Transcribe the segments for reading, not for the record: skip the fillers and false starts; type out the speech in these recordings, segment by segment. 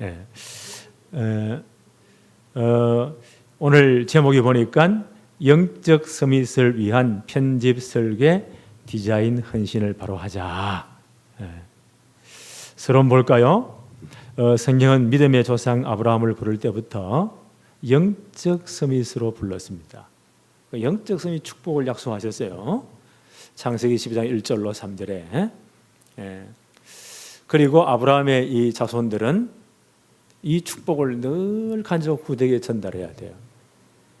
예. 오늘 제목이 보니까 영적 서밋을 위한 편집 설계 디자인 헌신을 바로 하자. 서론 볼까요? 성경은 믿음의 조상 아브라함을 부를 때부터 영적 서밋으로 불렀습니다. 영적 서밋 축복을 약속하셨어요. 창세기 12장 1절로 3절에. 그리고 아브라함의 이 자손들은 이 축복을 늘 간접 후대에게 전달해야 돼요.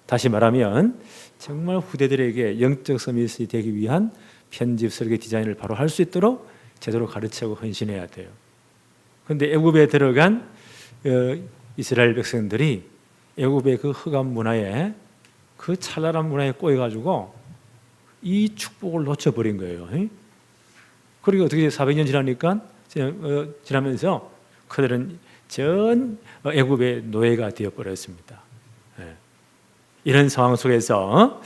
다시 말하면 정말 후대들에게 영적 서밋이 되기 위한 편집 설계 디자인을 바로 할 수 있도록 제대로 가르치고 헌신해야 돼요. 그런데 애굽에 들어간 이스라엘 백성들이 애굽의 그 흑암 문화에, 그 찬란한 문화에 꼬여가지고 이 축복을 놓쳐버린 거예요. 그리고 어떻게 400년 지나면서 그들은 전 애굽의 노예가 되어버렸습니다. 이런 상황 속에서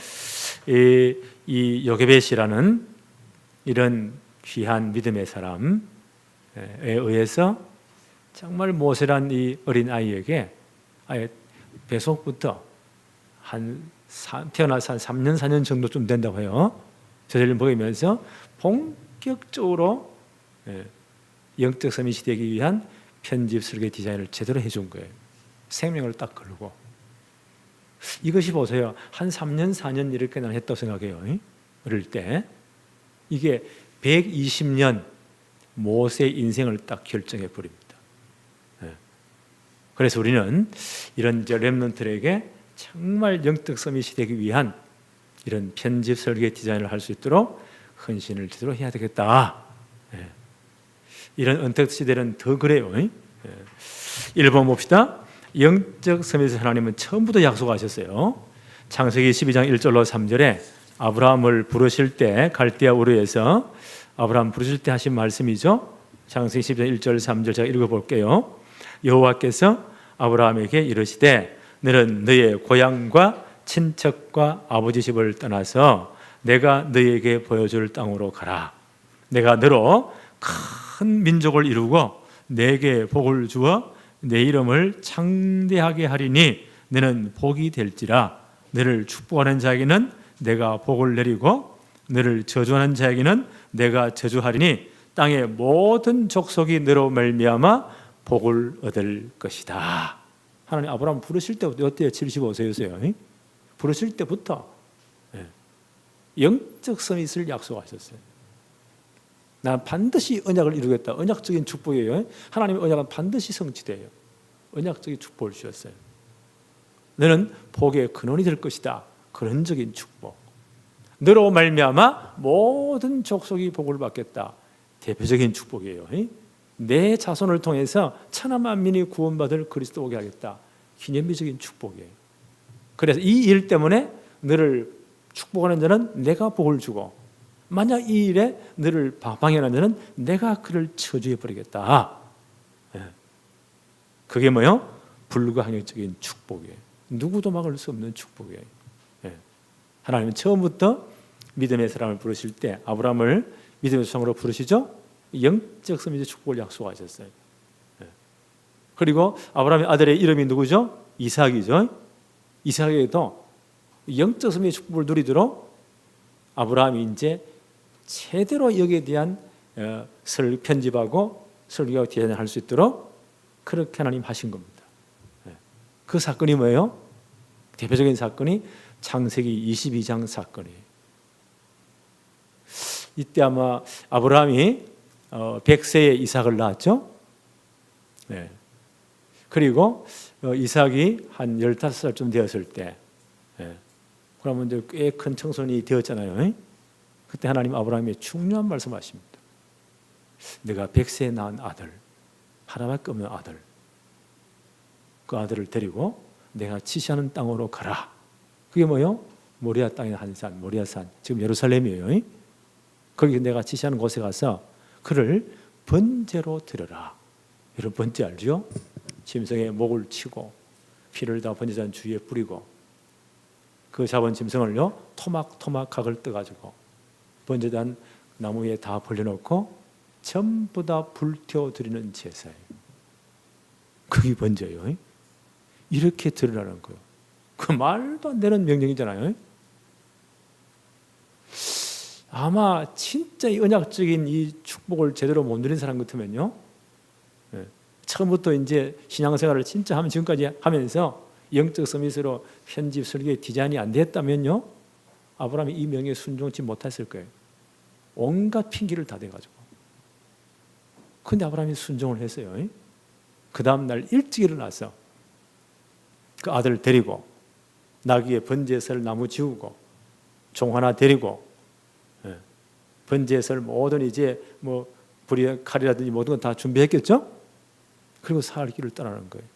이 요게벳이라는 이런 귀한 믿음의 사람에 의해서 정말 모세란 이 어린 아이에게 아예 배속부터 태어나서 한 3년 4년 정도쯤 된다고 해요. 저들을 먹이면서 본격적으로 영적 서밋이 되기 위한 편집 설계 디자인을 제대로 해준 거예요. 생명을 딱 걸고. 이것이 보세요. 한 3년 4년 이렇게 난 했다고 생각해요. 어릴 때. 이게 120년 모세의 인생을 딱 결정해 버립니다. 그래서 우리는 이런 렘넌트들에게 정말 영적 서밋이 되기 위한 이런 편집 설계 디자인을 할 수 있도록 헌신을 제대로 해야 되겠다. 이런 언택트 시대는 더 그래요. 1번 봅시다. 영적 서밋을 하나님은 처음부터 약속하셨어요. 창세기 12장 1절로 3절에 아브라함을 부르실 때 갈대아 우르에서 아브라함 부르실 때 하신 말씀이죠. 창세기 12장 1절 3절 제가 읽어볼게요. 여호와께서 아브라함에게 이르시되 너는 너의 고향과 친척과 아버지 집을 떠나서 내가 너에게 보여줄 땅으로 가라. 내가 너로 큰 민족을 이루고 내게 복을 주어 내 이름을 창대하게 하리니 너는 복이 될지라. 너를 축복하는 자에게는 내가 복을 내리고 너를 저주하는 자에게는 내가 저주하리니 땅의 모든 족속이 너로 말미암아 복을 얻을 것이다. 하나님 아브라함 부르실 때부터 어때요? 75세였어요. 부르실 때부터 영적 서밋을 약속하셨어요. 난 반드시 언약을 이루겠다. 언약적인 축복이에요. 하나님의 언약은 반드시 성취돼요. 언약적인 축복을 주셨어요. 너는 복의 근원이 될 것이다. 근원적인 축복. 너로 말미암아 모든 족속이 복을 받겠다. 대표적인 축복이에요. 내 자손을 통해서 천하 만민이 구원받을 그리스도 오게 하겠다. 기념비적인 축복이에요. 그래서 이 일 때문에 너를 축복하는 자는 내가 복을 주고 만약 이 일에 너를 방해하는 자는 내가 그를 저주해 버리겠다. 그게 뭐요? 불가항력적인 축복이에요. 누구도 막을 수 없는 축복이에요. 하나님은 처음부터 믿음의 사람을 부르실 때 아브라함을 믿음의 조상으로 부르시죠. 영적 서밋의 축복을 약속하셨어요. 그리고 아브라함의 아들의 이름이 누구죠? 이삭이죠. 이삭에게도 영적 서밋의 축복을 누리도록 아브라함이 이제 제대로 여기에 대한 편집하고 설계하고 디자인을 할 수 있도록 그렇게 하나님 하신 겁니다. 그 사건이 뭐예요? 대표적인 사건이 창세기 22장 사건이에요. 이때 아마 아브라함이 100세에 이삭을 낳았죠. 그리고 이삭이 한 15살쯤 되었을 때 그러면 이제 꽤 큰 청소년이 되었잖아요. 그때 하나님 아브라함이 중요한 말씀하십니다. 내가 100세에 낳은 아들, 하나밖에 없는 아들, 그 아들을 데리고 내가 지시하는 땅으로 가라. 그게 뭐요? 모리아 땅의 한 산, 모리아산, 지금 예루살렘이에요. 거기 내가 지시하는 곳에 가서 그를 번제로 드려라. 여러분 번제 알죠? 짐승의 목을 치고 피를 다 번제잔 주위에 뿌리고 그 잡은 짐승을요 토막토막 각을 떠가지고 번제단 나무에 다 벌려놓고 전부 다 불태워 드리는 제사예요. 그게 번제예요. 이렇게 드러나는 거예요. 그 말도 안 되는 명령이잖아요. 아마 진짜 이 언약적인 이 축복을 제대로 못 누린 사람 같으면요, 처음부터 이제 신앙생활을 진짜 하면 지금까지 하면서 영적 서밋으로 편집 설계 디자인이 안 됐다면요, 아브라함이 이 명령에 순종치 못했을 거예요. 온갖 핑계를 다 대가지고. 근데 아브라함이 순종을 했어요. 그 다음날 일찍 일어나서 그 아들을 데리고 나귀에 번제설 나무 지우고 종 하나 데리고 번제설 모든 이제 뭐 불의 칼이라든지 모든 건 다 준비했겠죠? 그리고 사흘 길을 떠나는 거예요.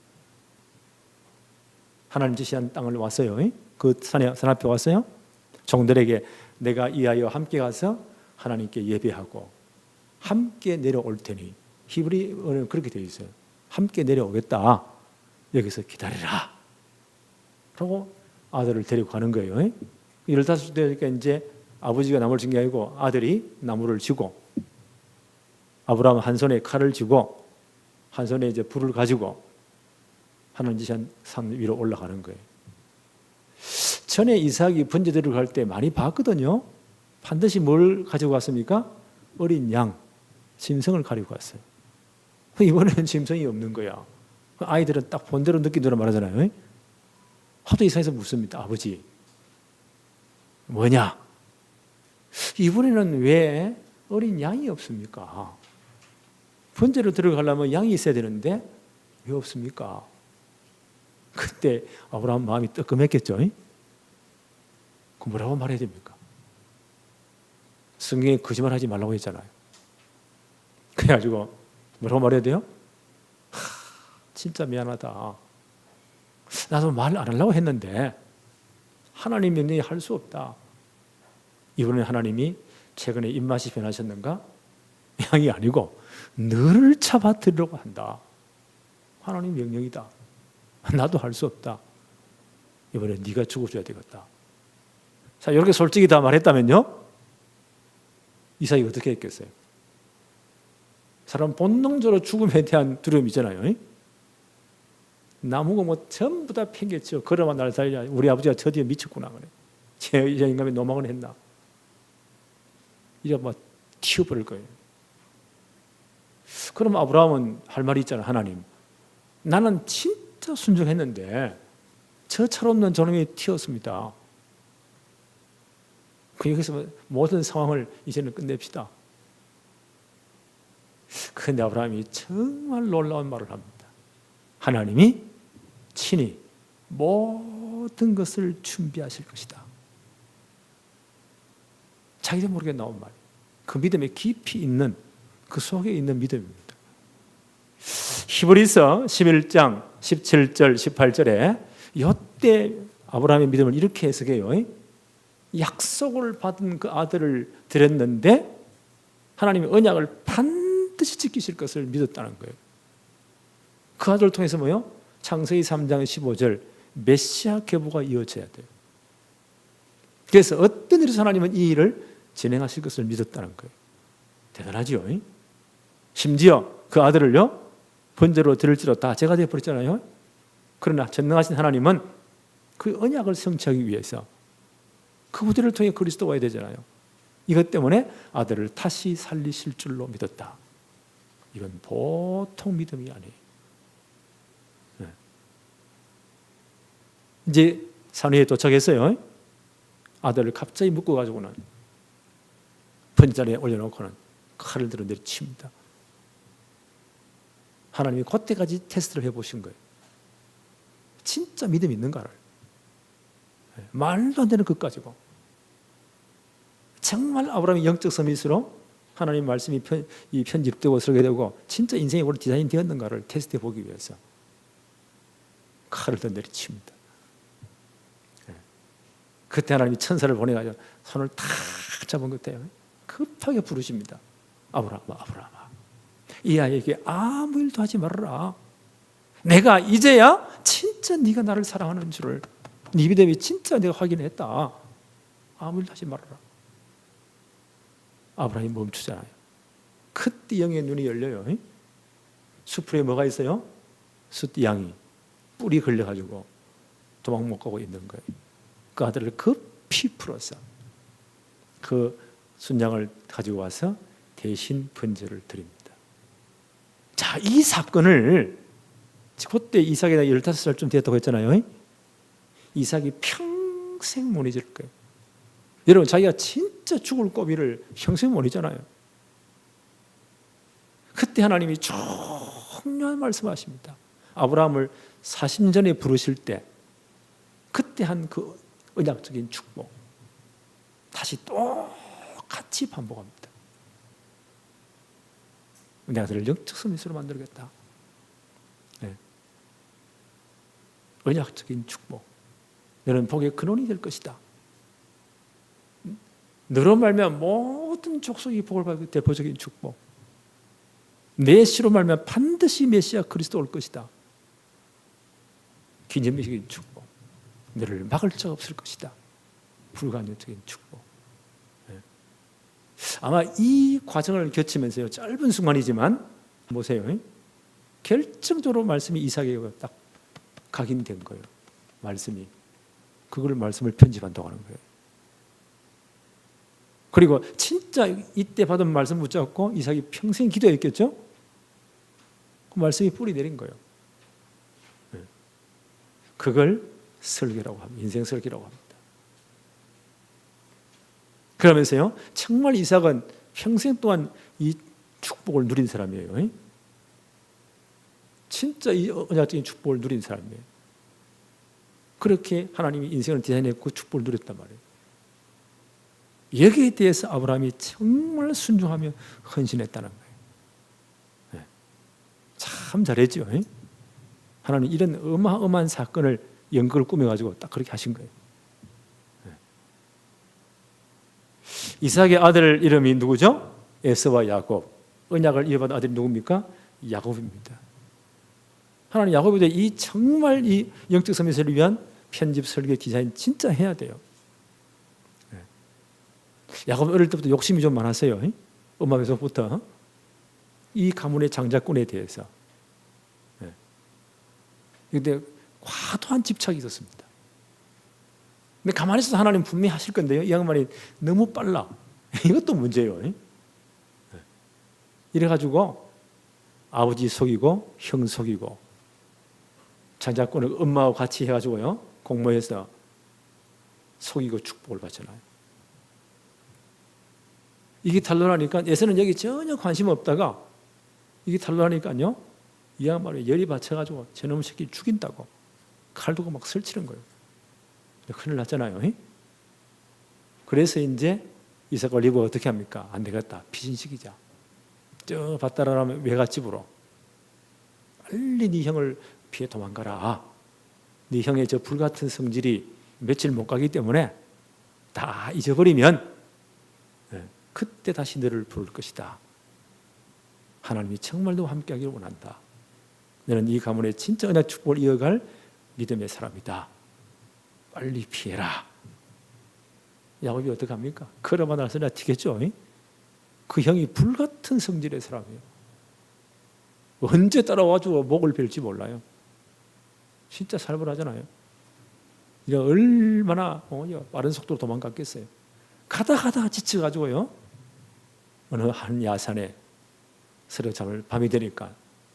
하나님 지시한 땅을 왔어요. 그 산 앞에 왔어요. 종들에게 내가 이 아이와 함께 가서 하나님께 예배하고 함께 내려올 테니, 히브리어는 그렇게 되어 있어요. 함께 내려오겠다. 여기서 기다리라. 라고 아들을 데리고 가는 거예요. 15살 되니까 이제 아버지가 나무를 진 게 아니고 아들이 나무를 쥐고, 아브라함은 한 손에 칼을 쥐고 한 손에 이제 불을 가지고 하나님 지시한 산 위로 올라가는 거예요. 전에 이삭이 번제 드리러 갈 때 많이 봤거든요. 반드시 뭘 가지고 갔습니까? 어린 양, 짐승을 가지고 갔어요. 이번에는 짐승이 없는 거야. 아이들은 딱 본대로 느낀 대로 말하잖아요. 하도 이삭에서 묻습니다. 아버지, 뭐냐? 이번에는 왜 어린 양이 없습니까? 번제로 들어가려면 양이 있어야 되는데 왜 없습니까? 그때 아브라함 마음이 뜨끔했겠죠. 그 뭐라고 말해야 됩니까? 성경에 거짓말하지 말라고 했잖아요. 그래가지고 뭐라고 말해야 돼요? 진짜 미안하다. 나도 말 안 하려고 했는데 하나님 명령이 할 수 없다. 이번에 하나님이 최근에 입맛이 변하셨는가? 양이 아니고 너를 잡아들이려고 한다. 하나님 명령이다. 나도 할 수 없다. 이번에 네가 죽어줘야 되겠다. 자, 이렇게 솔직히 다 말했다면요, 이삭이 어떻게 했겠어요? 사람 본능적으로 죽음에 대한 두려움이 있잖아요. 나무고 뭐 전부 다 팽개쳐. 걸어만 날 살려. 우리 아버지가 저 뒤에 미쳤구나 그래. 제 인간이 노망을 했나? 이제 막 튀어버릴 거예요. 그럼 아브라함은 할 말이 있잖아. 하나님, 나는 진짜 순종했는데 저 철없는 저놈이 튀었습니다. 그 여기서 모든 상황을 이제는 끝냅시다. 그런데 아브라함이 정말 놀라운 말을 합니다. 하나님이 친히 모든 것을 준비하실 것이다. 자기도 모르게 나온 말. 그 믿음에 깊이 있는, 그 속에 있는 믿음입니다. 히브리서 11장 17절 18절에 이때 아브라함의 믿음을 이렇게 해석해요. 약속을 받은 그 아들을 드렸는데 하나님의 언약을 반드시 지키실 것을 믿었다는 거예요. 그 아들을 통해서 뭐요? 창세기 3장 15절 메시아 계보가 이어져야 돼요. 그래서 어떤 일에서 하나님은 이 일을 진행하실 것을 믿었다는 거예요. 대단하죠. 심지어 그 아들을요, 번제로 드릴지로 다 제가 되어버렸잖아요. 그러나 전능하신 하나님은 그 언약을 성취하기 위해서 그 후대를 통해 그리스도가 와야 되잖아요. 이것 때문에 아들을 다시 살리실 줄로 믿었다. 이건 보통 믿음이 아니에요. 네. 이제 산 위에 도착했어요. 아들을 갑자기 묶어가지고는 번제자리에 올려놓고는 칼을 들어 내리칩니다. 하나님이 그때까지 테스트를 해보신 거예요. 진짜 믿음이 있는가를. 말도 안 되는 것까지고. 정말 아브라함이 영적 서밋으로 하나님 말씀이 편집되고 설계되고 진짜 인생이 원래 디자인 되었는가를 테스트해 보기 위해서 칼을 더 내리칩니다. 그때 하나님이 천사를 보내가지고 손을 탁 잡은 그때요. 급하게 부르십니다. 아브라함아, 아브라함아, 이 아이에게 아무 일도 하지 말아라. 내가 이제야 진짜 네가 나를 사랑하는 줄을, 네 믿음이 진짜 내가 확인했다. 아무 일도 하지 말아라. 아브라함이 멈추잖아요. 그때 영의 눈이 열려요. 수풀에 뭐가 있어요? 숫양이 뿔이 걸려가지고 도망 못 가고 있는 거예요. 그 아들을 급히 풀어서 그 순양을 가지고 와서 대신 번제를 드립니다. 자, 이 사건을 그때 이삭이 15살쯤 되었다고 했잖아요. 이삭이 평생 못 잊을 거예요. 여러분, 자기가 진짜 죽을 고비를 평생 못 잊잖아요. 그때 하나님이 중요한 말씀하십니다. 아브라함을 사심전에 부르실 때 그때 한 그 언약적인 축복 다시 똑같이 반복합니다. 내가 너를 영적 서밋으로 만들겠다. 네. 언약적인 축복. 너는 복의 근원이 될 것이다. 너로 말미암아 모든 족속이 복을 받게 될 대표적인 축복. 내 씨로 말미암아 반드시 메시아 그리스도 올 것이다. 기념적인 축복. 너를 막을 자가 없을 것이다. 불가능적인 축복. 네. 아마 이 과정을 거치면서요, 짧은 순간이지만 보세요. 결정적으로 말씀이 이삭에게 딱 각인된 거예요. 말씀이. 그걸 말씀을 편집한다고 하는 거예요. 그리고 진짜 이때 받은 말씀 붙잡고 이삭이 평생 기도했겠죠? 그 말씀이 뿌리 내린 거예요. 그걸 설계라고 합니다. 인생 설계라고 합니다. 그러면서요, 정말 이삭은 평생 동안 이 축복을 누린 사람이에요. 진짜 이 언약적인 축복을 누린 사람이에요. 그렇게 하나님이 인생을 디자인했고 축복을 누렸단 말이에요. 여기에 대해서 아브라함이 정말 순종하며 헌신했다는 거예요. 네. 참 잘했죠. 하나님 이런 어마어마한 사건을 연극을 꾸며가지고 딱 그렇게 하신 거예요. 네. 이삭의 아들 이름이 누구죠? 에서와 야곱. 언약을 이어받은 아들이 누굽니까? 야곱입니다. 하나님 야곱에 대해 이 정말 이 영적 서밋을 위한 편집 설계 디자인 진짜 해야 돼요. 야곱은 어릴 때부터 욕심이 좀 많았어요. 엄마 뱃속부터 이 가문의 장자권에 대해서. 그런데 과도한 집착이 있었습니다. 근데 가만히 있어서 하나님 분명히 하실 건데요, 이 양반이 너무 빨라. 이것도 문제예요. 이래가지고 아버지 속이고 형 속이고 장자권을 엄마하고 같이 해가지고요, 공모해서 속이고 축복을 받잖아요. 이게 탄로나니까 에서는 여기 전혀 관심 없다가 이게 탄로나니까요, 이 양반이 열이 받쳐가지고 저놈의 새끼 죽인다고 칼 두고 막 설치는 거예요. 큰일 났잖아요. 그래서 이제 이삭 올리브가 어떻게 합니까? 안 되겠다, 피신시키자. 저 밧다라라면 외갓집으로 빨리 네 형을 피해 도망가라. 네 형의 저 불같은 성질이 며칠 못 가기 때문에 다 잊어버리면 그때 다시 너를 부를 것이다. 하나님이 정말 너와 함께하기를 원한다. 너는 이 가문의 진짜 언약 축복을 이어갈 믿음의 사람이다. 빨리 피해라. 야곱이 어떻게 합니까? 그러면 나서나 튀겠죠. 그 형이 불같은 성질의 사람이에요. 언제 따라와가지고 목을 벨지 몰라요. 진짜 살벌하잖아요. 얼마나 빠른 속도로 도망갔겠어요. 가다가 지쳐가지고요, 어느 한 야산에 서로 잠을, 밤이 되니까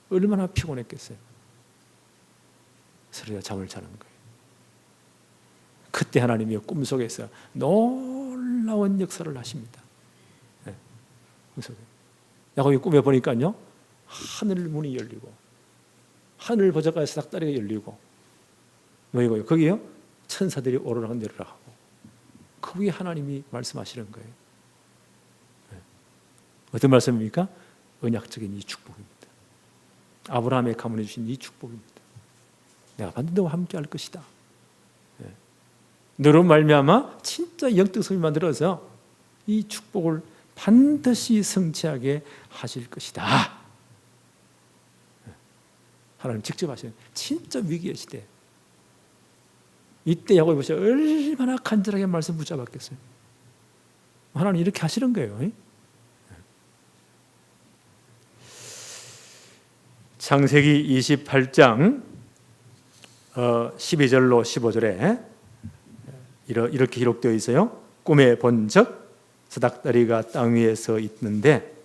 얼마나 피곤했겠어요. 서로가 잠을 자는 거예요. 그때 하나님이 꿈속에서 놀라운 역사를 하십니다. 네. 야곱이 꿈에 보니까요, 하늘 문이 열리고 하늘 보좌가에서 닭다리가 열리고 뭐이고요, 거기요 천사들이 오르락 내리락 하고 그 위에 하나님이 말씀하시는 거예요. 네. 어떤 말씀입니까? 언약적인 이 축복입니다. 아브라함의 가문에 주신 이 축복입니다. 내가 반드시 너와 함께 할 것이다. 네. 너로 말미암아 진짜 영적 성이 만들어서 이 축복을 반드시 성취하게 하실 것이다. 네. 하나님 직접 하시는 진짜 위기의 시대. 이때 야곱이 보세요. 얼마나 간절하게 말씀 붙잡았겠어요. 하나님 이렇게 하시는 거예요. 창세기 28장 12절로 15절에 이렇게 기록되어 있어요. 꿈에 본적 사닥다리가 땅 위에 서 있는데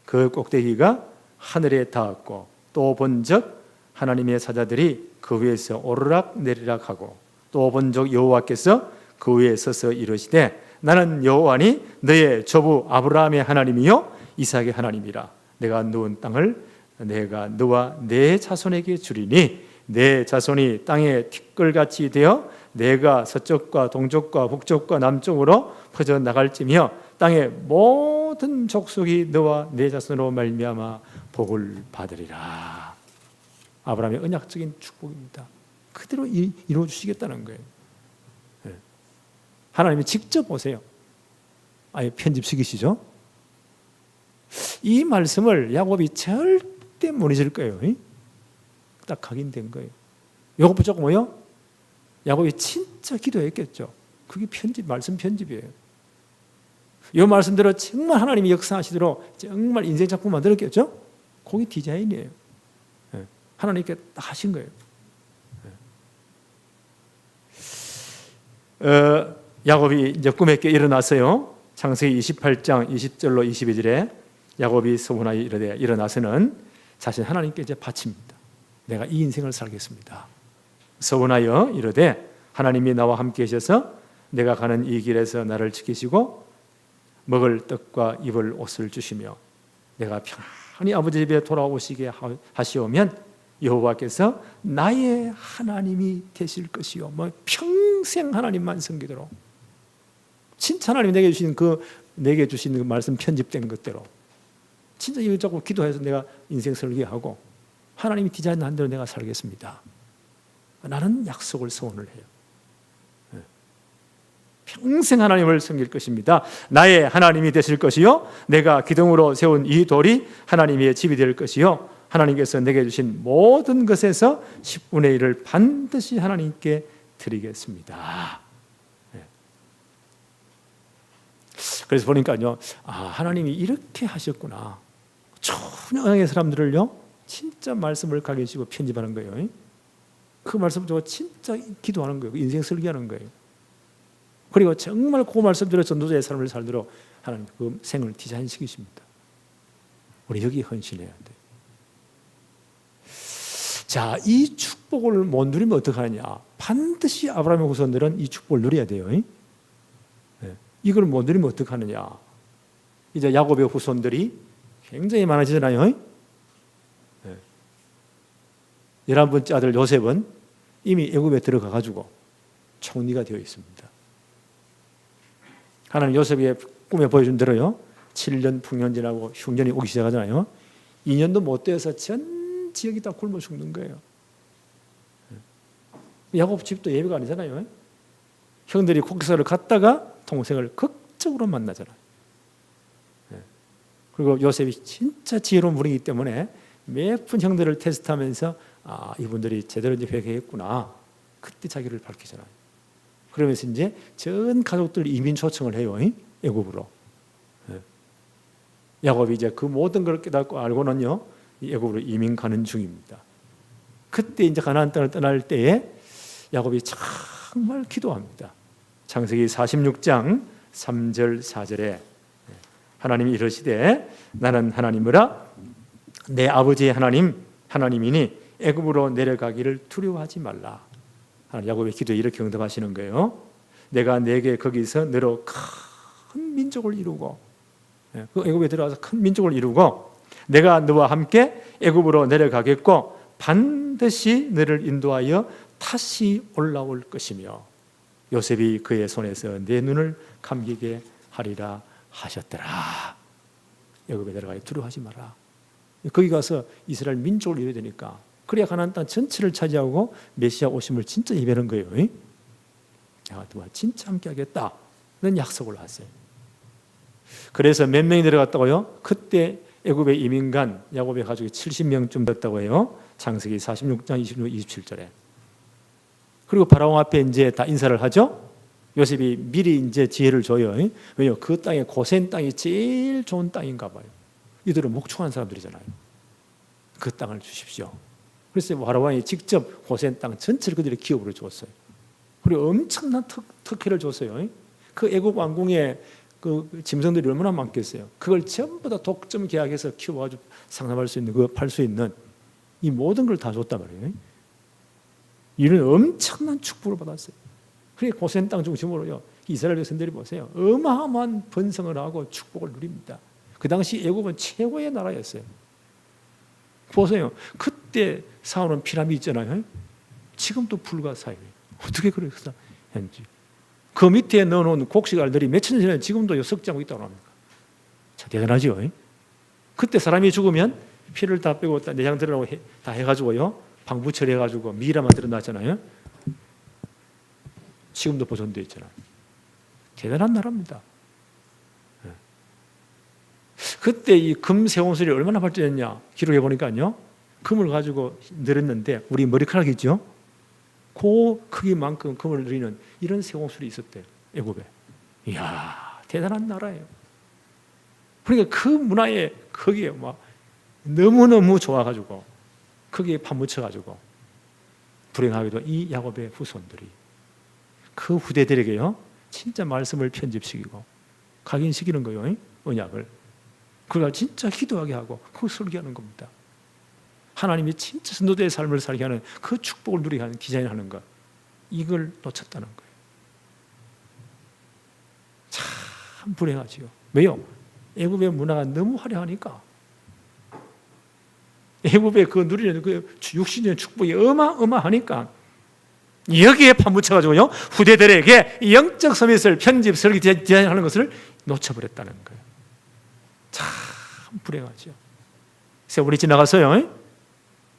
그 꼭대기가 하늘에 닿았고, 또 본적 하나님의 사자들이 그 위에서 오르락 내리락 하고, 또 본적 여호와께서 그 위에 서서 이르시되 나는 여호와니 너의 조부 아브라함의 하나님이요 이삭의 하나님이라. 내가 누운 땅을 내가 너와 내 자손에게 주리니 내 자손이 땅의 티끌같이 되어 내가 서쪽과 동쪽과 북쪽과 남쪽으로 퍼져 나갈지며 땅의 모든 족속이 너와 내 자손으로 말미암아 복을 받으리라. 아브라함의 언약적인 축복입니다. 그대로 이루어 주시겠다는 거예요. 하나님이 직접 오세요. 아예 편집시키시죠. 이 말씀을 야곱이 절대 못 잊을 거예요. 딱 각인된 거예요. 요거 붙잡고 뭐요? 야곱이 진짜 기도했겠죠. 그게 말씀 편집이에요. 이 말씀대로 정말 하나님이 역사하시도록 정말 인생 작품 만들었겠죠. 그게 디자인이에요. 하나님께 딱 하신 거예요. 야곱이 이제 꿈에 깨 일어났어요. 창세기 28장 20절로 22절에 야곱이 서문하여 이르되 일어나서는 자신 하나님께 이제 바칩니다. 내가 이 인생을 살겠습니다. 서문하여 이르되 하나님이 나와 함께 계셔서 내가 가는 이 길에서 나를 지키시고 먹을 떡과 입을 옷을 주시며 내가 편안히 아버지 집에 돌아오시게 하시오면 여호와께서 나의 하나님이 되실 것이요. 평생 하나님만 섬기도록. 진짜 하나님이 내게 주신 그 말씀 편집된 것대로 진짜 이거 자꾸 기도해서 내가 인생 설계하고 하나님이 디자인한 대로 내가 살겠습니다. 나는 약속을 서원을 해요. 평생 하나님을 섬길 것입니다. 나의 하나님이 되실 것이요 내가 기둥으로 세운 이 돌이 하나님의 집이 될 것이요 하나님께서 내게 주신 모든 것에서 10분의 1을 반드시 하나님께 드리겠습니다. 그래서 보니까요, 하나님이 이렇게 하셨구나. 천연의 사람들을요 진짜 말씀을 가르치고 편집하는 거예요. 그 말씀을 두고 진짜 기도하는 거예요. 인생 설계하는 거예요. 그리고 정말 그 말씀대로 전도자의 삶을 살도록 하나님 그 생을 디자인시키십니다. 우리 여기 헌신해야 돼. 자, 이 축복을 못 누리면 어떻게 하느냐? 반드시 아브라함의 후손들은 이 축복을 누려야 돼요. 이걸 못 누리면 어떻게 하느냐? 이제 야곱의 후손들이 굉장히 많아지잖아요. 11번째 아들 요셉은 이미 애굽에 들어가 가지고 총리가 되어 있습니다. 하나님 요셉의 꿈에 보여준 대로요. 7년 풍년 지나고 흉년이 오기 시작하잖아요. 2년도 못 돼서 전 지역이 다 굶어 죽는 거예요. 야곱 집도 예배가 아니잖아요. 형들이 곡식사를 갔다가 동생을 극적으로 만나잖아요. 그리고 요셉이 진짜 지혜로운 분이기 때문에 몇 분 형들을 테스트하면서 이분들이 제대로 이제 회개했구나. 그때 자기를 밝히잖아요. 그러면서 이제 전 가족들 이민 초청을 해요. 애굽으로. 야곱이 이제 그 모든 걸 깨닫고 알고는요, 애굽으로 이민 가는 중입니다. 그때 이제 가나안 땅을 떠날 때에 야곱이 정말 기도합니다. 창세기 46장 3절 4절에 하나님이 이르시되 나는 하나님이라 내 아버지의 하나님이니 애굽으로 내려가기를 두려워하지 말라. 야곱의 기도에 이렇게 응답하시는 거예요. 내가 내게 거기서 너로 큰 민족을 이루고, 그 애굽에 들어가서 큰 민족을 이루고 내가 너와 함께 애굽으로 내려가겠고 반드시 너를 인도하여 다시 올라올 것이며 요셉이 그의 손에서 내 눈을 감기게 하리라 하셨더라. 애굽에 내려가기 두려워하지 마라. 거기 가서 이스라엘 민족을 이루어야 되니까, 그래야 가나안 땅 전체를 차지하고 메시아 오심을 진짜 예배하는 거예요. 내가 너와 진짜 함께 하겠다는 약속을 하세요. 그래서 몇 명이 내려갔다고요? 그때 애굽에 이민 간 야곱의 가족이 70명쯤 됐다고 해요. 창세기 46장 26, 27절에. 그리고 바라왕 앞에 이제 다 인사를 하죠. 요셉이 미리 이제 지혜를 줘요. 왜요? 그 땅에 고센 땅이 제일 좋은 땅인가 봐요. 이들은 목축하는 사람들이잖아요. 그 땅을 주십시오. 그래서 바로 왕이 직접 고센 땅 전체를 그들의 기업으로 줬어요. 그리고 엄청난 특혜를 줬어요. 그 애국 왕궁에 그 짐승들이 얼마나 많겠어요. 그걸 전부 다 독점 계약해서 키워가지고 상납할 수 있는, 그거 팔 수 있는 이 모든 걸 다 줬단 말이에요. 이런 엄청난 축복을 받았어요. 그래 고센 땅 중심으로요, 이스라엘 백성들이 보세요, 어마어마한 번성을 하고 축복을 누립니다. 그 당시 애국은 최고의 나라였어요. 보세요, 그때 사오는 피라미드 있잖아요. 지금도 불가사의해요. 어떻게 그랬어? 현지 그 밑에 넣어놓은 곡식알들이 몇천 년 전에 지금도 석자고 있다고 합니다. 참 대단하죠. 그때 사람이 죽으면 피를 다 빼고 내장 들으라고 다 해가지고요, 방부 처리해가지고 미라만 드러났잖아요. 지금도 보존되어 있잖아요. 대단한 나라입니다. 그때 이 금 세원술이 얼마나 발전했냐 기록해 보니까요, 금을 가지고 늘었는데 우리 머리카락 있죠? 그 크기만큼 금을 늘리는 이런 세공술이 있었대요, 애굽에. 이야, 대단한 나라예요. 그러니까 그 문화에 거기에 막 너무너무 좋아가지고 거기에 파묻혀가지고 불행하게도 이 야곱의 후손들이 그 후대들에게요 진짜 말씀을 편집시키고 각인시키는 거예요, 언약을. 그걸 진짜 기도하게 하고 그걸 설계하는 겁니다. 하나님이 진짜 선도자의 삶을 살게 하는 그 축복을 누리게 하는, 디자인하는 것, 이걸 놓쳤다는 거예요. 참 불행하지요. 왜요? 애굽의 문화가 너무 화려하니까. 애굽의 그 누리는 그 육신의 축복이 어마어마하니까 여기에 파묻혀가지고요, 후대들에게 영적 서밋을 편집, 설계, 디자인하는 것을 놓쳐버렸다는 거예요. 참 불행하죠. 세월이 지나가서요,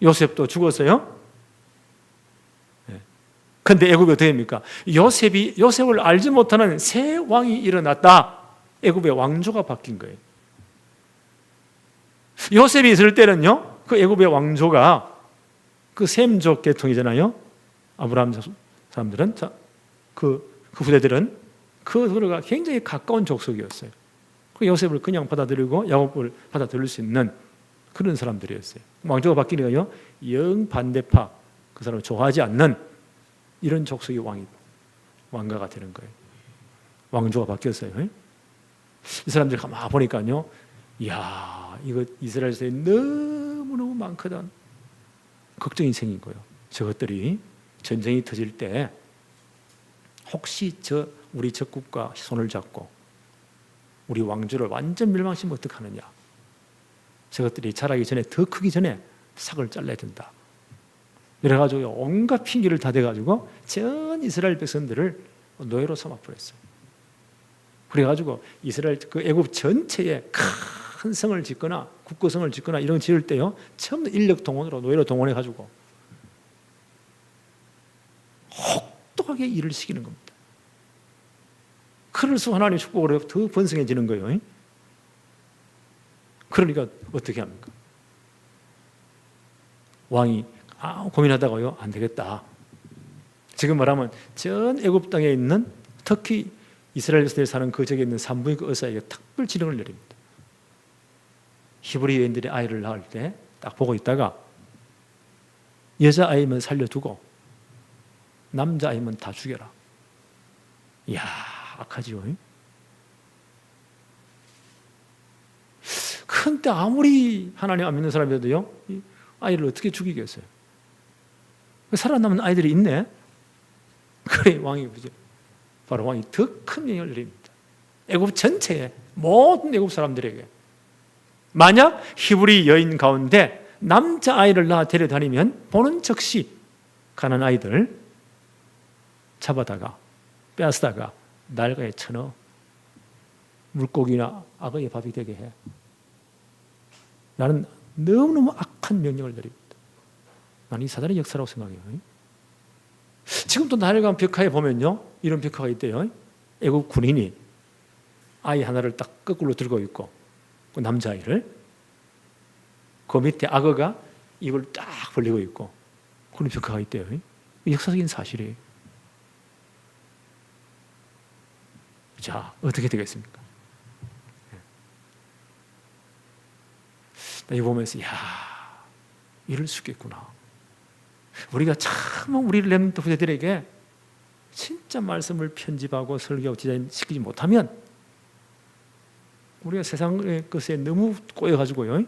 요셉도 죽었어요. 그런데 애굽이 어떻게 됩니까? 요셉을 알지 못하는 새 왕이 일어났다. 애굽의 왕조가 바뀐 거예요. 요셉이 있을 때는요, 그 애굽의 왕조가 그 셈족 계통이잖아요. 아브라함 사람들은, 그 후대들은 그들과 굉장히 가까운 족속이었어요. 그 요셉을 그냥 받아들이고 야곱을 받아들일 수 있는 그런 사람들이었어요. 왕조가 바뀌니까요, 영 반대파, 그 사람을 좋아하지 않는 이런 족속의 왕가가 되는 거예요. 왕조가 바뀌었어요. 이 사람들이 가만 보니까요, 이야, 이거 이스라엘에서 너무너무 많거든. 걱정이 생긴 거예요. 저것들이 전쟁이 터질 때 혹시 우리 적국과 손을 잡고 우리 왕조를 완전 멸망시키면 어떡하느냐. 저것들이 자라기 전에, 더 크기 전에 삭을 잘라야 된다. 이래가지고 온갖 핑계를 다 대가지고 전 이스라엘 백성들을 노예로 삼아버렸어요. 그래가지고 이스라엘 그 애굽 전체에 큰 성을 짓거나 국거성을 짓거나 이런 거 지을 때요, 전부 인력 동원으로 노예로 동원해가지고 혹독하게 일을 시키는 겁니다. 그럴수록 하나님의 축복으로 더 번성해지는 거예요. 그러니까 어떻게 합니까? 왕이 고민하다가요, 안 되겠다. 지금 말하면 전 애굽 땅에 있는, 특히 이스라엘 백성들이 사는 그 지역에 있는 산부인 그 의사에게 특별 지령을 내립니다. 히브리 여인들이 아이를 낳을 때 딱 보고 있다가 여자아이면 살려두고 남자아이면 다 죽여라. 이야, 악하지요. 근데 아무리 하나님 안 믿는 사람이라도요, 아이를 어떻게 죽이겠어요? 살아남은 아이들이 있네. 그래 왕이 그죠? 바로 왕이 더 큰 명령을 내립니다. 애굽 전체에 모든 애굽 사람들에게, 만약 히브리 여인 가운데 남자 아이를 낳아 데려다니면 보는 즉시 가난 아이들 잡아다가 빼앗다가 날가에 쳐넣어 물고기나 악어의 밥이 되게 해. 나는 너무너무 악한 명령을 내립니다. 나는 이 사단의 역사라고 생각해요. 지금도 나일강 벽화에 보면요, 이런 벽화가 있대요. 애국 군인이 아이 하나를 딱 거꾸로 들고 있고, 그 남자아이를, 그 밑에 악어가 입을 딱 벌리고 있고, 그런 벽화가 있대요. 역사적인 사실이에요. 자, 어떻게 되겠습니까? 이거 보면서, 야, 이럴 수 있겠구나. 우리가 참 우리 렘넌트 후대들에게 진짜 말씀을 편집하고 설교하고 디자인시키지 못하면 우리가 세상의 것에 너무 꼬여가지고요,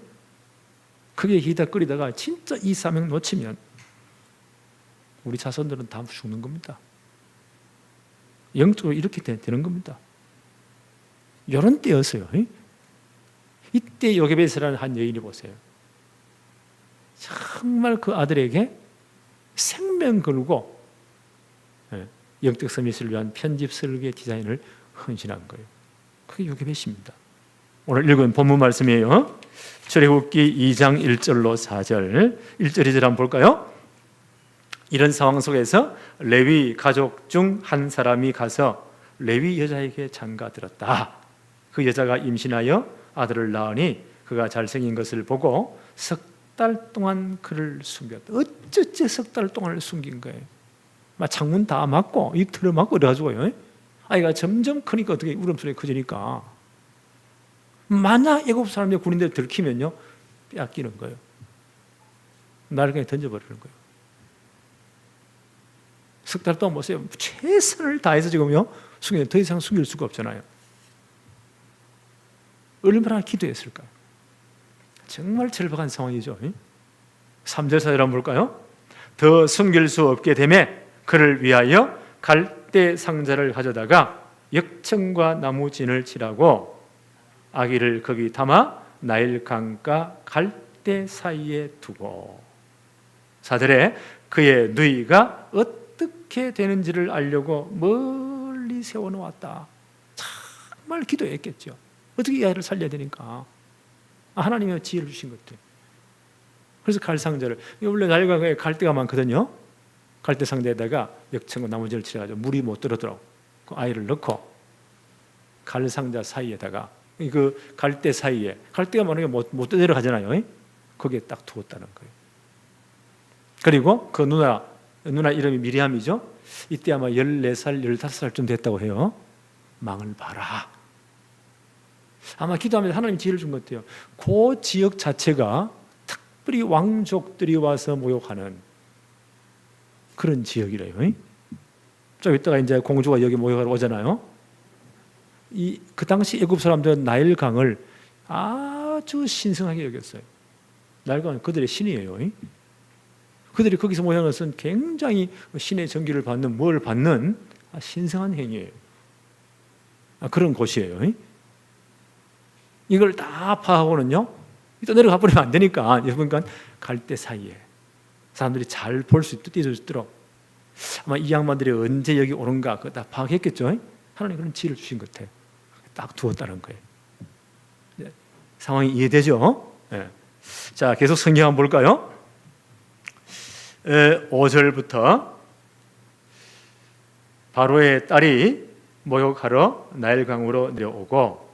그게 히다거리다가 진짜 이 사명 놓치면 우리 자손들은 다 죽는 겁니다. 영적으로 이렇게 되는 겁니다. 이런 때였어요. 이때 요게베스라는 한 여인이 보세요. 정말 그 아들에게 생명 걸고 영적 서밋을 위한 편집 설계 디자인을 헌신한 거예요. 그게 요게벳입니다. 오늘 읽은 본문 말씀이에요. 출애굽기 2장 1절로 4절, 1절 2절 한번 볼까요? 이런 상황 속에서 레위 가족 중 한 사람이 가서 레위 여자에게 장가들었다. 그 여자가 임신하여 아들을 낳으니 그가 잘생긴 것을 보고 석 달 동안 그를 숨겼다. 어쩌지 석 달 동안을 숨긴 거예요. 막 창문 다 막고 입 틀어 막고 그래가지고요. 아이가 점점 크니까 어떻게 울음소리가 커지니까 만약 애굽 사람의 군인들 들키면요 빼앗기는 거예요. 나를 그냥 던져버리는 거예요. 석 달 동안 보세요. 최선을 다해서 지금요 숨기는데 더 이상 숨길 수가 없잖아요. 얼마나 기도했을까요? 정말 절박한 상황이죠. 3절 4절 한번 볼까요? 더 숨길 수 없게 되매 그를 위하여 갈대 상자를 가져다가 역청과 나무진을 칠하고 아기를 거기 담아 나일 강가 갈대 사이에 두고 4절에 그의 누이가 어떻게 되는지를 알려고 멀리 세워놓았다. 정말 기도했겠죠. 어떻게 이 아이를 살려야 되니까 하나님이 지혜를 주신 것들. 그래서 갈상자를, 원래 나일강가에 갈대가 많거든요. 갈대 상자에다가 역청과 나무진을 칠해가지고 물이 못 들어도록 그 아이를 넣고 갈상자 사이에다가 그 갈대 사이에, 갈대가 많으니까 못 내려가잖아요. 거기에 딱 두었다는 거예요. 그리고 그 누나 이름이 미리암이죠. 이때 아마 14살, 15살쯤 됐다고 해요. 망을 봐라. 아마 기도하면서 하나님 지혜를 준 것 같아요. 그 지역 자체가 특별히 왕족들이 와서 모욕하는 그런 지역이래요. 좀 이따가 이제 공주가 여기 모욕하러 오잖아요. 그 당시 애굽 사람들은 나일강을 아주 신성하게 여겼어요. 나일강은 그들의 신이에요. 그들이 거기서 모욕하는 것은 굉장히 신의 정기를 받는, 뭘 받는 신성한 행위예요. 그런 곳이에요. 이걸 다 파하고는요, 또 내려가 버리면 안 되니까, 그러니까 갈대 사이에 사람들이 잘 볼 수 있도록 아마 이 양반들이 언제 여기 오는가 그거 다 파악했겠죠. 하나님 그런 지혜를 주신 것 같아요. 딱 두었다는 거예요. 상황이 이해되죠? 네. 자, 계속 성경 한번 볼까요? 5절부터 바로의 딸이 모욕하러 나일강으로 내려오고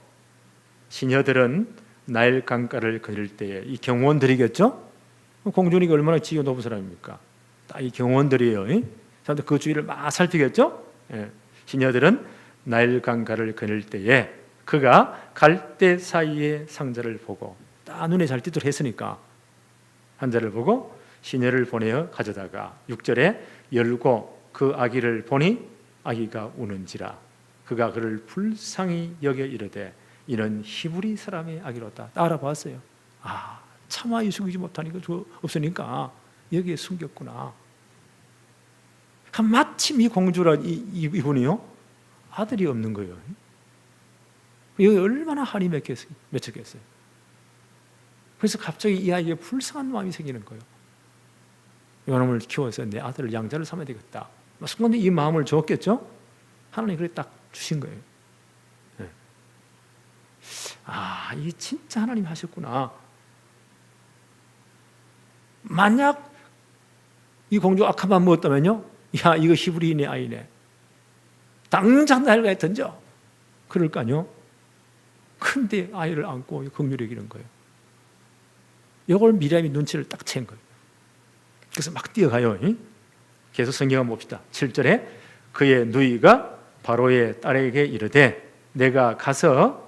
시녀들은 나일 강가를 거닐 때에 이 경호원들이겠죠? 공주니까 얼마나 지위가 높은 사람입니까? 딱 이 경호원들이에요. 사람들 그 주위를 막 살피겠죠? 시녀들은 나일 강가를 거닐 때에 그가 갈대 사이에 상자를 보고 딱 눈에 잘 띄도록 했으니까 상자를 보고 시녀를 보내어 가져다가 6절에 열고 그 아기를 보니 아기가 우는지라 그가 그를 불쌍히 여겨 이르되 이는 히브리 사람의 아기로다. 알아봤어요. 차마 숨기지 못하니까 없으니까 여기에 숨겼구나. 마침 이 공주라 이분이요 아들이 없는 거예요. 여기 얼마나 한이 맺혔겠어요. 그래서 갑자기 이 아이에게 불쌍한 마음이 생기는 거예요. 이놈을 키워서 내 아들을 양자를 삼아야 되겠다. 순간에 이 마음을 줬겠죠. 하나님이 그래 딱 주신 거예요. 이 진짜 하나님 하셨구나. 만약 이 공주 악한 먹었다면요, 야 이거 히브리인의 아이네. 당장 나일강에 던져. 그럴까요? 근데 아이를 안고 긍휼히 여기는 거예요. 이걸 미리암이 눈치를 딱 챈 거예요. 그래서 막 뛰어가요. 계속 성경 한번 봅시다. 7절에 그의 누이가 바로의 딸에게 이르되 내가 가서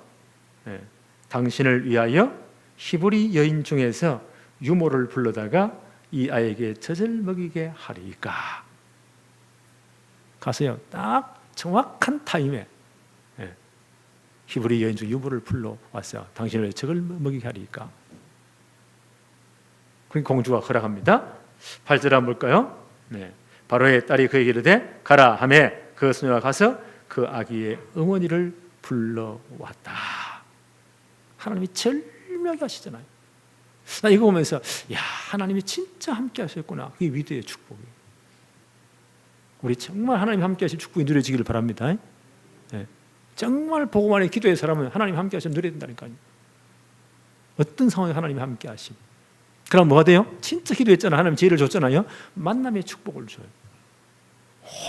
당신을 위하여 히브리 여인 중에서 유모를 불러다가 이 아이에게 젖을 먹이게 하리까. 가서요, 딱 정확한 타임에 히브리 여인 중 유부를 불러왔어요. 당신을 젖을 먹이게 하리까. 그 공주가 허락합니다. 8절 한번 볼까요? 바로의 딸이 그에게 이르되 가라 하매 그 소녀가 가서 그 아기의 어머니를 불러왔다. 하나님이 절묘하게 하시잖아요. 나 이거 보면서 야, 하나님이 진짜 함께 하셨구나. 그게 위대의 축복이에요. 우리 정말 하나님 함께 하실 축복이 누려지기를 바랍니다. 정말 보고만 해 기도의 사람은 하나님 함께 하시면 누려야 된다니까요. 어떤 상황에 하나님이 함께 하심. 그럼 뭐가 돼요? 진짜 기도했잖아요. 하나님 지혜를 줬잖아요. 만남의 축복을 줘요.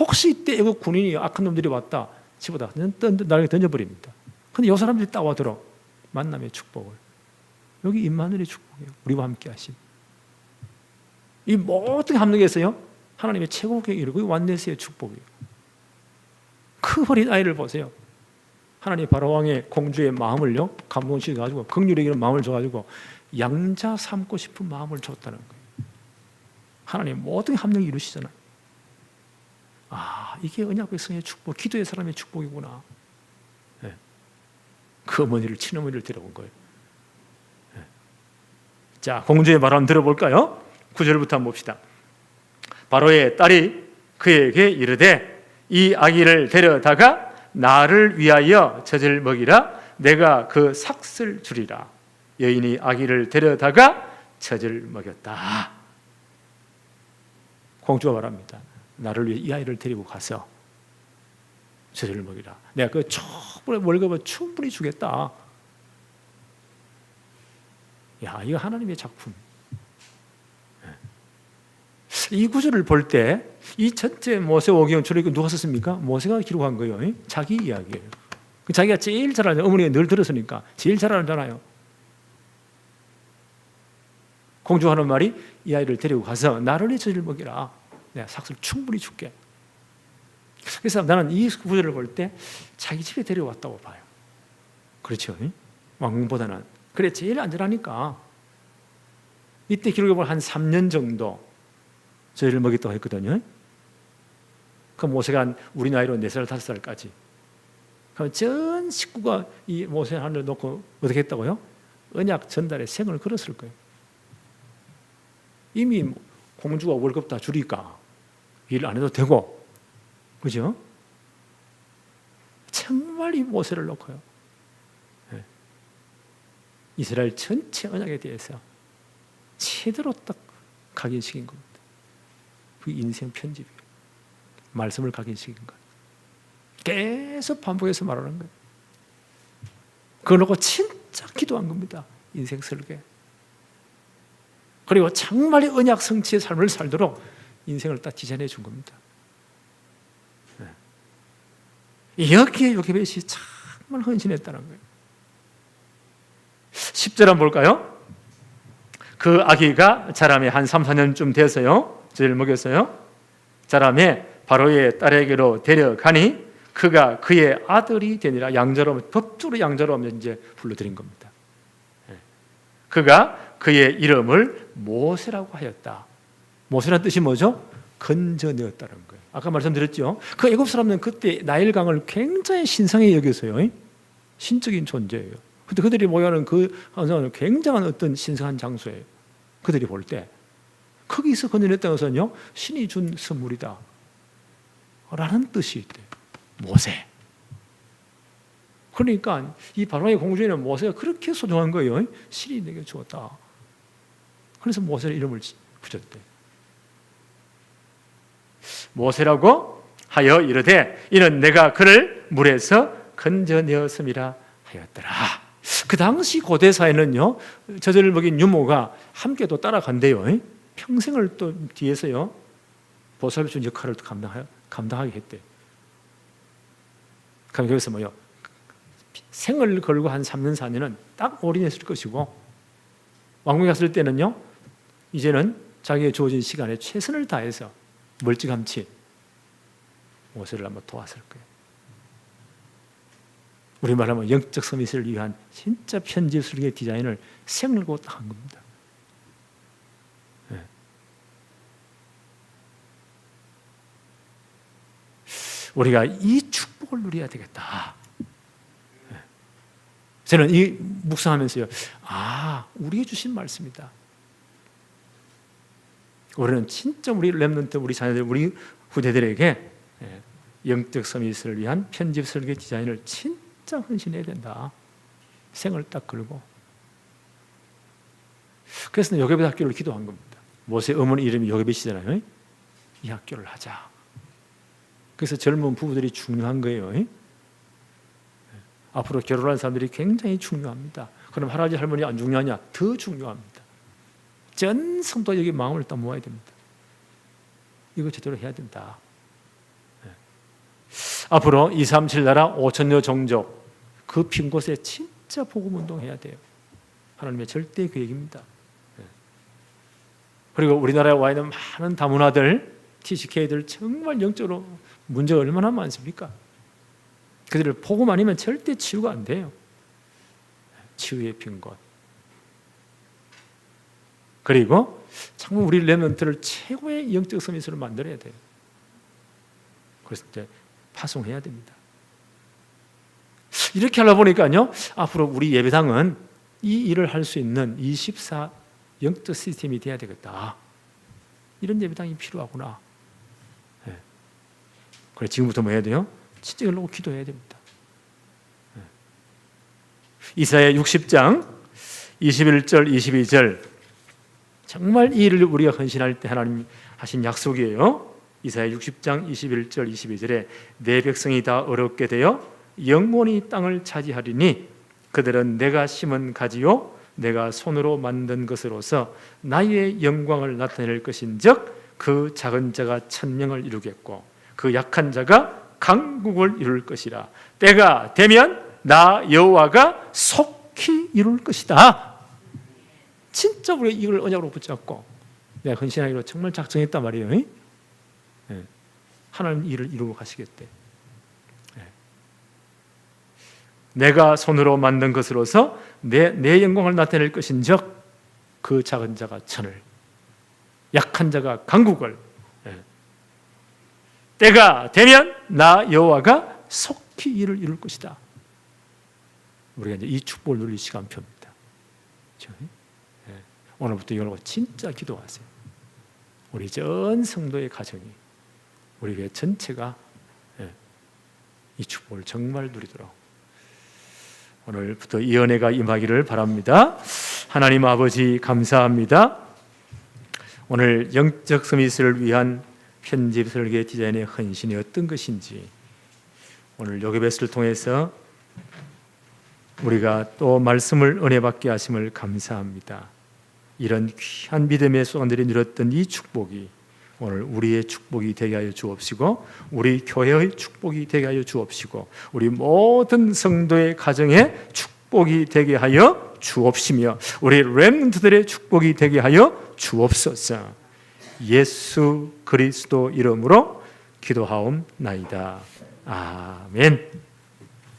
혹시 이때 애국 군인이 악한 놈들이 왔다 집어다 나에게 던져버립니다. 근데 이 사람들이 따와들어 만남의 축복을. 여기 임마누엘의 축복이에요. 우리와 함께 하심. 이 모든 함정에서요, 하나님의 최고 계획이 이루고 완내세의 축복이에요. 그 어린 아이를 보세요. 하나님 바로왕의 공주의 마음을요 감동시켜가지고 긍휼히 여기는 마음을 줘가지고 양자 삼고 싶은 마음을 줬다는 거예요. 하나님 모든 함정을 이루시잖아요. 아, 이게 언약의 성의 축복, 기도의 사람의 축복이구나. 그 어머니를, 친어머니를 데려온 거예요. 자, 공주의 말 한번 들어볼까요? 9절부터 한번 봅시다. 바로의 딸이 그에게 이르되 이 아기를 데려다가 나를 위하여 젖을 먹이라. 내가 그 삭슬 주리라. 여인이 아기를 데려다가 젖을 먹였다. 공주가 말합니다. 나를 위해 이 아이를 데리고 가서 젖을 먹이라. 내가 그 충분히 월급을 충분히 주겠다. 야, 이거 하나님의 작품. 이 구절을 볼 때 이 전체 모세 오경 출애굽 누가 썼습니까? 모세가 기록한 거예요. 자기 이야기예요. 자기가 제일 잘 알잖아요. 어머니가 늘 들었으니까 제일 잘 알잖아요. 공주가 하는 말이 이 아이를 데리고 가서 나를 위해 젖을 먹이라. 내가 삭슬 충분히 줄게. 그래서 나는 이 구절을 볼 때 자기 집에 데려왔다고 봐요. 그렇죠? 왕궁보다는. 그래, 제일 안전하니까. 이때 기록해 보면 한 3년 정도 저희를 먹였다고 했거든요. 그 모세가 우리 나이로 4살, 5살까지. 그럼 전 식구가 이 모세 하늘을 놓고 어떻게 했다고요? 언약 전달에 생을 걸었을 거예요. 이미 공주가 월급 다 주니까 일 안 해도 되고, 그죠? 정말 이 모세를 놓고요. 이스라엘 전체 언약에 대해서 제대로 딱 각인시킨 겁니다. 그 인생 편집이에요. 말씀을 각인시킨 거예요. 계속 반복해서 말하는 거예요. 그걸 놓고 진짜 기도한 겁니다. 인생 설계. 그리고 정말 언약 성취의 삶을 살도록 인생을 딱 디자인해 준 겁니다. 여기에 요게벳이 정말 헌신했다는 거예요. 10절 한번 볼까요? 그 아기가 자라매 한 3, 4년쯤 돼서요, 젖을 먹였어요. 자라매 바로의 딸에게로 데려가니 그가 그의 아들이 되니라. 양자로, 법적으로 양자로 이제 불러드린 겁니다. 그가 그의 이름을 모세라고 하였다. 모세라는 뜻이 뭐죠? 건져내었다는 거예요. 아까 말씀드렸죠. 그 애굽 사람들은 그때 나일강을 굉장히 신성히 여겼어요. 신적인 존재예요. 근데 그들이 모여하는 그 항상 굉장한 어떤 신성한 장소예요. 그들이 볼 때 거기서 건져냈다는 것은요, 신이 준 선물이다 라는 뜻이 있대요. 모세. 그러니까 이 바로의 공주에는 모세가 그렇게 소중한 거예요. 신이 내게 주었다. 그래서 모세의 이름을 붙였대요. 모세라고 하여 이르되 이는 내가 그를 물에서 건져내었음이라 하였더라. 그 당시 고대 사회는요, 젖을 먹인 유모가 함께 또 따라간대요. 평생을 또 뒤에서요 보살펴 준 역할을 감당하게 했대요. 그럼 여기서 뭐요? 생을 걸고 한 3년 4년은 딱 올인했을 것이고, 왕궁에 갔을 때는요, 이제는 자기의 주어진 시간에 최선을 다해서 멀찌감치 모세를 한번 도왔을 거예요. 우리말로 하면 영적 서밋을 위한 진짜 편집 설계 디자인을 생을 걸고 한 겁니다. 우리가 이 축복을 누려야 되겠다. 저는 이 묵상하면서요, 우리에게 주신 말씀이다. 우리는 진짜 우리 렘넌트, 우리 자녀들, 우리 후대들에게 영적 서밋을 위한 편집 설계 디자인을 진짜 헌신해야 된다. 생을 딱 걸고. 그래서 요게벳 학교를 기도한 겁니다. 모세 어머니 이름이 요게벳이잖아요. 이 학교를 하자. 그래서 젊은 부부들이 중요한 거예요. 앞으로 결혼할 사람들이 굉장히 중요합니다. 그럼 할아버지 할머니 안 중요하냐? 더 중요합니다. 전 성도 여기 마음을 딱 모아야 됩니다. 이거 제대로 해야 된다. 앞으로 237 나라 5천여 종족 그 빈 곳에 진짜 복음 운동해야 돼요. 하나님의 절대 계획입니다. 그리고 우리나라에 와 있는 많은 다문화들, TCK들 정말 영적으로 문제가 얼마나 많습니까? 그들을 복음 아니면 절대 치유가 안 돼요. 치유의 빈 곳. 그리고 정말 우리 렘넌트를 최고의 영적 서밋으로 만들어야 돼요. 그래서 이제 파송해야 됩니다. 이렇게 하려 보니까요, 앞으로 우리 예배당은 이 일을 할 수 있는 24 영적 시스템이 돼야 되겠다. 이런 예배당이 필요하구나. 그래 지금부터 뭐 해야 돼요? 진짜 이걸로 기도해야 됩니다. 이사야 60장 21절 22절 정말 이 일을 우리가 헌신할 때 하나님 하신 약속이에요. 이사야 60장 21절 22절에 내 백성이 다 어렵게 되어 영원히 땅을 차지하리니 그들은 내가 심은 가지요 내가 손으로 만든 것으로서 나의 영광을 나타낼 것인즉 그 작은 자가 천명을 이루겠고 그 약한 자가 강국을 이룰 것이라. 때가 되면 나 여호와가 속히 이룰 것이다. 진짜 우리가 이걸 언약으로 붙잡고 내가 헌신하기로 정말 작정했단 말이에요. 하나님 일을 이루고 가시겠대. 내가 손으로 만든 것으로서 내 영광을 나타낼 것인즉 그 작은 자가 천을 약한 자가 강국을 때가 되면 나 여호와가 속히 일을 이룰 것이다. 우리가 이제 이 축복을 누릴 시간표입니다. 그렇죠? 오늘부터 이걸로 진짜 기도하세요. 우리 전 성도의 가정이 우리 교회 전체가 이 축복을 정말 누리도록 오늘부터 이 은혜가 임하기를 바랍니다. 하나님 아버지 감사합니다. 오늘 영적 서밋을 위한 편집 설계 디자인의 헌신이 어떤 것인지 오늘 요게벳을 통해서 우리가 또 말씀을 은혜 받게 하심을 감사합니다. 이런 귀한 믿음의 소원들이 누렸던 이 축복이 오늘 우리의 축복이 되게 하여 주옵시고 우리 교회의 축복이 되게 하여 주옵시고 우리 모든 성도의 가정에 축복이 되게 하여 주옵시며 우리 렘넌트들의 축복이 되게 하여 주옵소서. 예수 그리스도 이름으로 기도하옵나이다. 아멘.